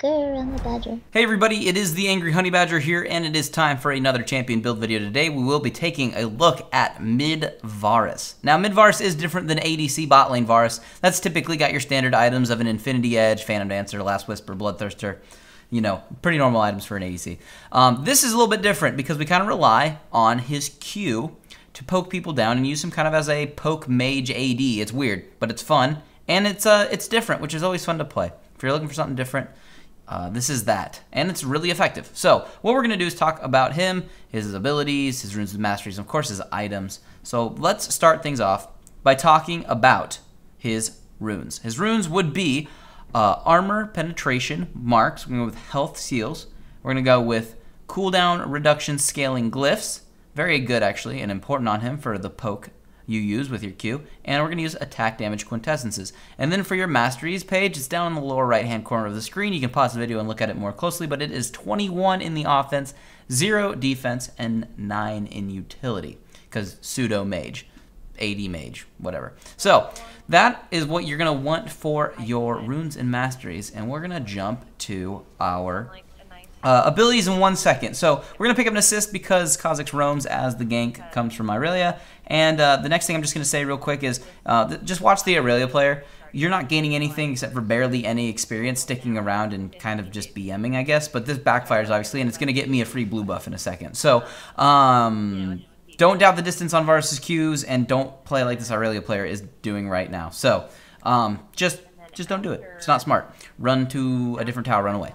TheAngryHoneyBadger. Hey everybody, it is TheAngryHoneyBadger here, and it is time for another champion build video. Today we will be taking a look at mid Varus. Now mid Varus is different than ADC bot lane Varus. That's typically got your standard items of an Infinity Edge, Phantom Dancer, Last Whisper, Bloodthrister. You know, pretty normal items for an ADC. This is a little bit different because we kind of rely on his Q to poke people down and use him kind of as a poke mage AD. It's weird, but it's fun, and it's different, which is always fun to play. If you're looking for something different, this is that, and it's really effective. So what we're going to do is talk about him, his abilities, his runes and masteries, and of course his items. So let's start things off by talking about his runes. His runes would be armor penetration marks. We're going to go with health seals. We're going to go with cooldown reduction scaling glyphs. Very good actually, and important on him for the poke you use with your Q, and we're going to use attack damage quintessences. And then for your masteries page, it's down in the lower right hand corner of the screen. You can pause the video and look at it more closely, but it is 21 in the offense, 0 defense, and 9 in utility, because pseudo mage, AD mage, whatever. So that is what you're going to want for your runes and masteries, and we're going to jump to our abilities in 1 second. So we're going to pick up an assist because Kha'Zix roams as the gank comes from Irelia. And the next thing I'm just going to say real quick is just watch the Irelia player. You're not gaining anything except for barely any experience sticking around and kind of just BMing, I guess. But this backfires, obviously, and it's going to get me a free blue buff in a second. So don't doubt the distance on Varus's Qs, and don't play like this Irelia player is doing right now. So just don't do it. It's not smart. Run to a different tower, run away.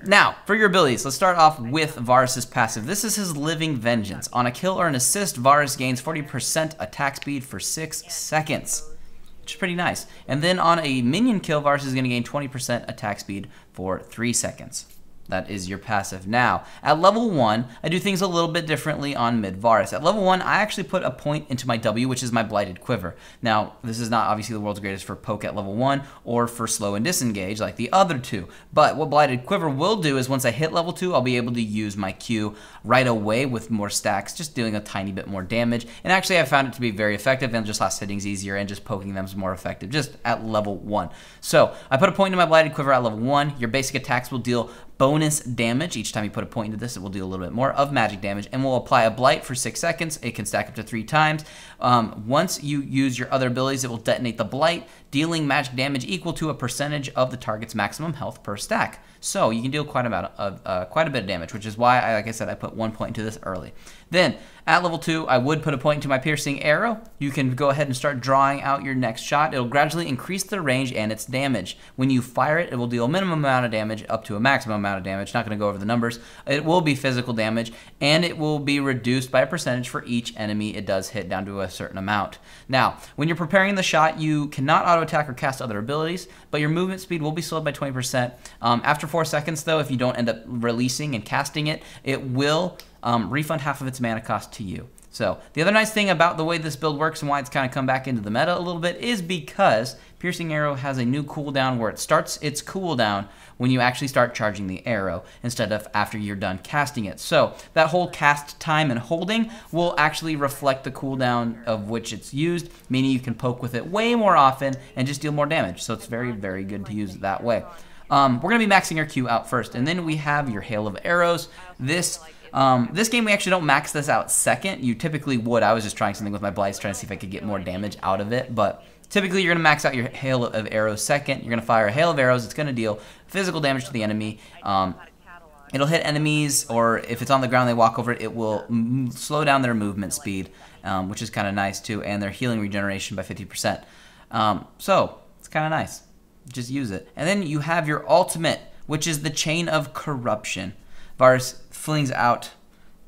Now, for your abilities, let's start off with Varus's passive. This is his Living Vengeance. On a kill or an assist, Varus gains 40% attack speed for 6 seconds, which is pretty nice. And then on a minion kill, Varus is going to gain 20% attack speed for 3 seconds. That is your passive. Now, at level 1, I do things a little bit differently on mid Varus. At level 1, I actually put a point into my W, which is my Blighted Quiver. Now, this is not obviously the world's greatest for poke at level 1 or for slow and disengage like the other two. But what Blighted Quiver will do is once I hit level 2, I'll be able to use my Q right away with more stacks, just doing a tiny bit more damage. And actually, I found it to be very effective, and just last hitting's easier, and just poking them is more effective, just at level 1. So, I put a point into my Blighted Quiver at level 1. Your basic attacks will deal bonus damage. Each time you put a point into this, it will deal a little bit more of magic damage, and we'll apply a blight for 6 seconds. It can stack up to 3 times. Once you use your other abilities, it will detonate the blight, dealing magic damage equal to a percentage of the target's maximum health per stack. So you can deal quite a bit of damage, which is why, like I said, I put 1 point into this early. Then at level 2, I would put a point into my piercing arrow. You can go ahead and start drawing out your next shot. It'll gradually increase the range and its damage. When you fire it, it will deal a minimum amount of damage up to a maximum amount of damage. Not going to go over the numbers. It will be physical damage, and it will be reduced by a percentage for each enemy it does hit down to a certain amount. Now, when you're preparing the shot, you cannot auto attack or cast other abilities, but your movement speed will be slowed by 20%. After 4 seconds, though, if you don't end up releasing and casting it, it will refund half of its mana cost to you. So the other nice thing about the way this build works and why it's kind of come back into the meta a little bit is because Piercing Arrow has a new cooldown where it starts its cooldown when you actually start charging the arrow instead of after you're done casting it. So that whole cast time and holding will actually reflect the cooldown of which it's used, meaning you can poke with it way more often and just deal more damage. So it's very, very good to use it that way. We're going to be maxing our Q out first, and then we have your Hail of Arrows. This game, we actually don't max this out second. You typically would. I was just trying something with my Blights, trying to see if I could get more damage out of it. But typically, you're going to max out your Hail of Arrows second. You're going to fire a Hail of Arrows. It's going to deal physical damage to the enemy. It'll hit enemies, or if it's on the ground, they walk over it, it will slow down their movement speed, which is kind of nice too, and their healing regeneration by 50%. So it's kind of nice. Just use it. And then you have your ultimate, which is the Chain of Corruption. Varus flings out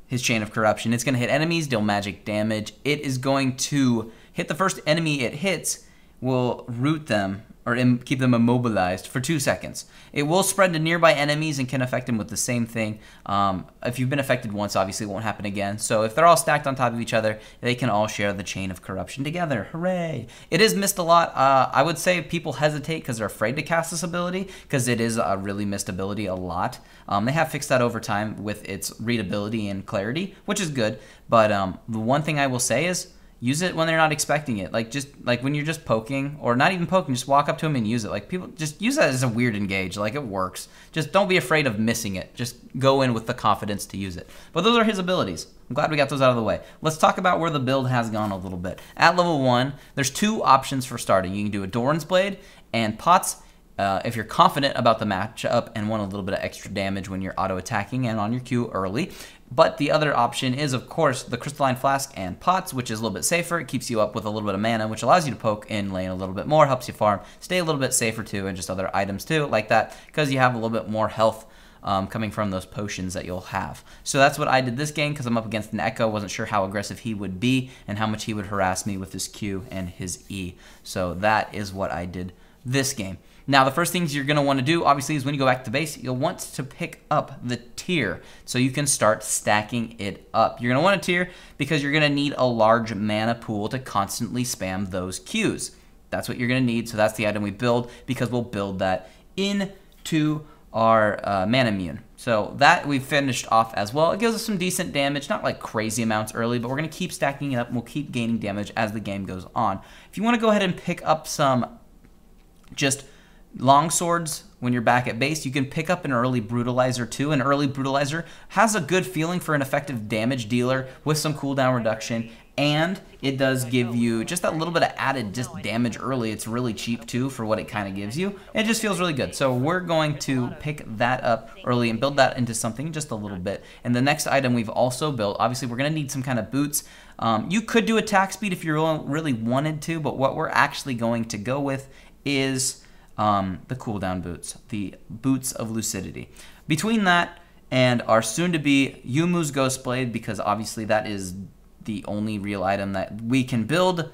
his Chain of Corruption. It's going to hit enemies, deal magic damage. It is going to hit the first enemy it hits, will root them, or keep them immobilized for 2 seconds. It will spread to nearby enemies and can affect them with the same thing. If you've been affected once, obviously it won't happen again. So if they're all stacked on top of each other, they can all share the Chain of Corruption together. Hooray! It is missed a lot. I would say people hesitate because they're afraid to cast this ability, because it is a really missed ability a lot. They have fixed that over time with its readability and clarity, which is good. But the one thing I will say is, use it when they're not expecting it. Like, just like when you're just poking, or not even poking, just walk up to them and use it. Like, people just use that as a weird engage. Like, it works. Just don't be afraid of missing it. Just go in with the confidence to use it. But those are his abilities. I'm glad we got those out of the way. Let's talk about where the build has gone a little bit. At level 1, there's 2 options for starting. You can do a Dorans Blade and Pots if you're confident about the matchup and want a little bit of extra damage when you're auto-attacking and on your Q early. But the other option is, of course, the Crystalline Flask and Pots, which is a little bit safer. It keeps you up with a little bit of mana, which allows you to poke in lane a little bit more, helps you farm, stay a little bit safer too, and just other items too, like that, because you have a little bit more health coming from those potions that you'll have. So that's what I did this game, because I'm up against an Echo. Wasn't sure how aggressive he would be and how much he would harass me with his Q and his E. So that is what I did this game. Now, the first things you're going to want to do, obviously, is when you go back to base, you'll want to pick up the tier so you can start stacking it up. You're going to want a tier because you're going to need a large mana pool to constantly spam those Qs. That's what you're going to need, so that's the item we build, because we'll build that into our Manamune. So that we've finished off as well. It gives us some decent damage, not like crazy amounts early, but we're going to keep stacking it up, and we'll keep gaining damage as the game goes on. If you want to go ahead and pick up some just long swords when you're back at base, you can pick up an early Brutalizer too. An early Brutalizer has a good feeling for an effective damage dealer with some cooldown reduction, and it does give you just that little bit of added just damage early. It's really cheap too for what it kind of gives you. It just feels really good. So we're going to pick that up early and build that into something just a little bit. And the next item we've also built, obviously we're going to need some kind of boots. You could do attack speed if you really wanted to, but what we're actually going to go with is the cooldown boots, the boots of Lucidity. Between that and our soon-to-be Youmuu's Ghostblade, because obviously that is the only real item that we can build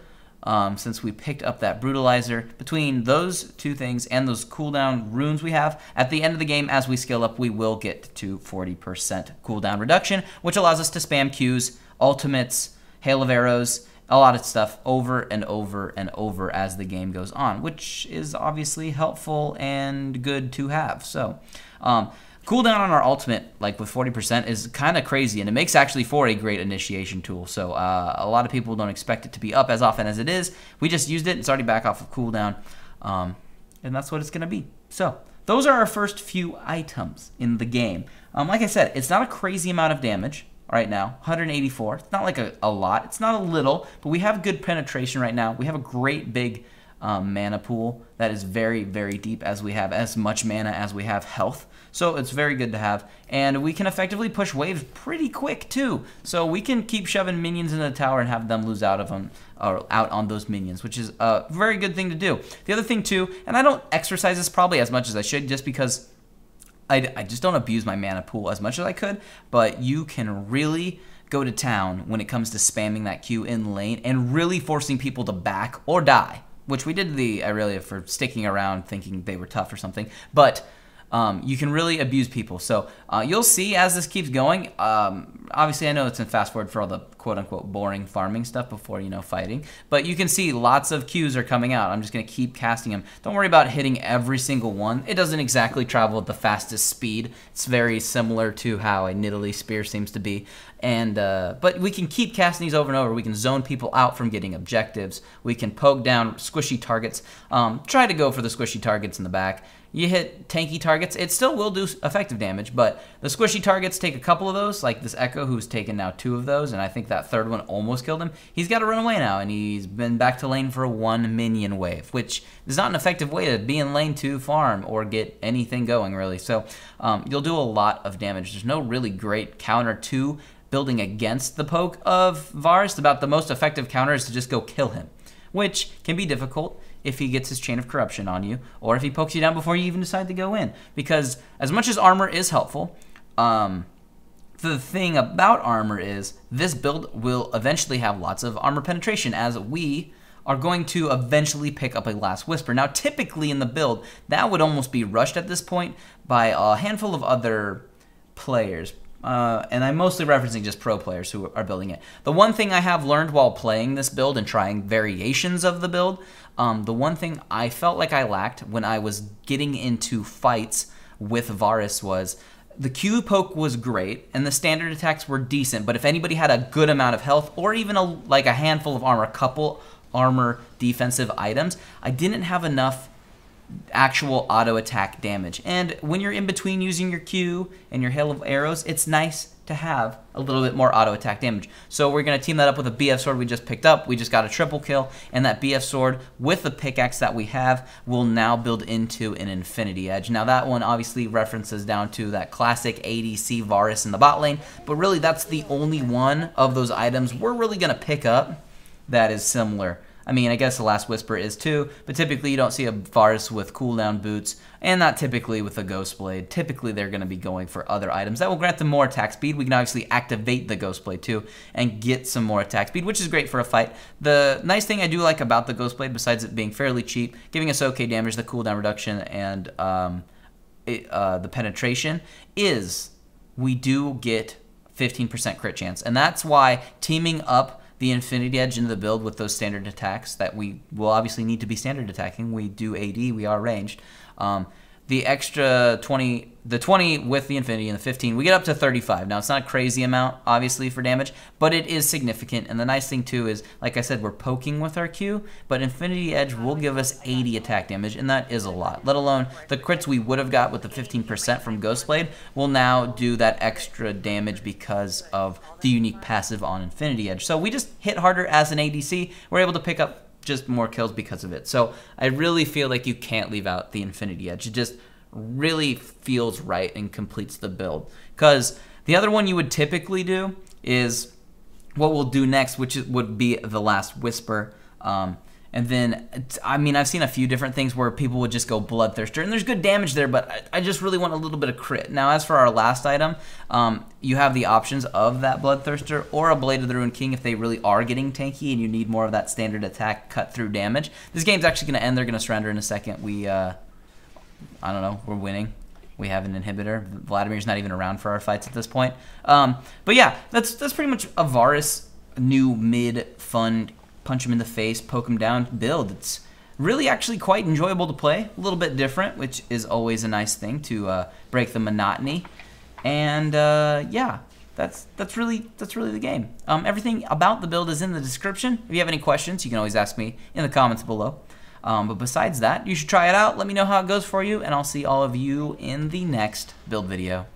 since we picked up that Brutalizer. Between those two things and those cooldown runes we have, at the end of the game, as we skill up, we will get to 40% cooldown reduction, which allows us to spam Qs, ultimates, hail of arrows, a lot of stuff over and over and over as the game goes on, which is obviously helpful and good to have. So cooldown on our ultimate, like with 40%, is kind of crazy, and it makes actually for a great initiation tool. So a lot of people don't expect it to be up as often as it is. We just used it. It's already back off of cooldown, and that's what it's going to be. So those are our first few items in the game. Like I said, it's not a crazy amount of damage right now, 184. It's not like a lot. It's not a little, but we have good penetration right now. We have a great big mana pool that is very, very deep, as we have as much mana as we have health. So it's very good to have. And we can effectively push waves pretty quick too. So we can keep shoving minions in the tower and have them lose out of them, or out on those minions, which is a very good thing to do. The other thing too, and I don't exercise this probably as much as I should, just because I just don't abuse my mana pool as much as I could, but you can really go to town when it comes to spamming that Q in lane and really forcing people to back or die, which we did the Irelia for sticking around thinking they were tough or something, but you can really abuse people. So you'll see as this keeps going. Obviously, I know it's in fast forward for all the quote-unquote boring farming stuff before, you know, fighting, but you can see lots of Qs are coming out. I'm just going to keep casting them. Don't worry about hitting every single one. It doesn't exactly travel at the fastest speed. It's very similar to how a Nidalee Spear seems to be. And but we can keep casting these over and over. We can zone people out from getting objectives. We can poke down squishy targets. Try to go for the squishy targets in the back. You hit tanky targets, it still will do effective damage, but the squishy targets take a couple of those, like this Echo, who's taken now 2 of those, and I think that third one almost killed him. He's got to run away now, and he's been back to lane for a 1 minion wave, which is not an effective way to be in lane to farm or get anything going, really. So you'll do a lot of damage. There's no really great counter to building against the poke of Varus. About the most effective counter is to just go kill him, which can be difficult if he gets his Chain of Corruption on you, or if he pokes you down before you even decide to go in. Because as much as armor is helpful, the thing about armor is this build will eventually have lots of armor penetration, as we are going to eventually pick up a Last Whisper. Now, typically in the build, that would almost be rushed at this point by a handful of other players. And I'm mostly referencing just pro players who are building it. The one thing I have learned while playing this build and trying variations of the build, the one thing I felt like I lacked when I was getting into fights with Varus was the Q poke was great, and the standard attacks were decent, but if anybody had a good amount of health, or even like a handful of armor, a couple armor defensive items, I didn't have enough actual auto attack damage. And when you're in between using your Q and your hail of arrows, it's nice to have a little bit more auto attack damage. So we're going to team that up with a BF sword we just picked up. We just got a triple kill, and that BF sword with the pickaxe that we have will now build into an Infinity Edge. Now that one obviously references down to that classic ADC Varus in the bot lane, but really that's the only one of those items we're really going to pick up that is similar. I mean, I guess the Last Whisper is too, but typically you don't see a Varus with cooldown boots, and not typically with a Ghostblade. Typically they're going to be going for other items that will grant them more attack speed. We can obviously activate the Ghostblade too and get some more attack speed, which is great for a fight. The nice thing I do like about the Ghostblade, besides it being fairly cheap, giving us okay damage, the cooldown reduction, and the penetration, is we do get 15% crit chance, and that's why teaming up the Infinity Edge into the build with those standard attacks that we will obviously need to be standard attacking. We do AD, we are ranged. The extra 20, the 20 with the Infinity and the 15, we get up to 35. Now, it's not a crazy amount, obviously, for damage, but it is significant. And the nice thing, too, is, like I said, we're poking with our Q, but Infinity Edge will give us 80 attack damage, and that is a lot. Let alone the crits we would have got with the 15% from Ghostblade will now do that extra damage because of the unique passive on Infinity Edge. So we just hit harder as an ADC. We're able to pick up just more kills because of it. So I really feel like you can't leave out the Infinity Edge. It just really feels right and completes the build. Because the other one you would typically do is what we'll do next, which would be the Last Whisper. And then, I mean, I've seen a few different things where people would just go Bloodthrister, and there's good damage there, but I just really want a little bit of crit. Now, as for our last item, you have the options of that Bloodthirster or a Blade of the Ruined King if they really are getting tanky and you need more of that standard attack cut-through damage. This game's actually going to end. They're going to surrender in a second. I don't know, we're winning. We have an inhibitor. Vladimir's not even around for our fights at this point. But yeah, that's pretty much a Varus new mid-fun punch him in the face, poke him down build. It's really actually quite enjoyable to play, a little bit different, which is always a nice thing to break the monotony. And yeah, that's really the game. Everything about the build is in the description. If you have any questions, you can always ask me in the comments below. But besides that, you should try it out. Let me know how it goes for you, and I'll see all of you in the next build video.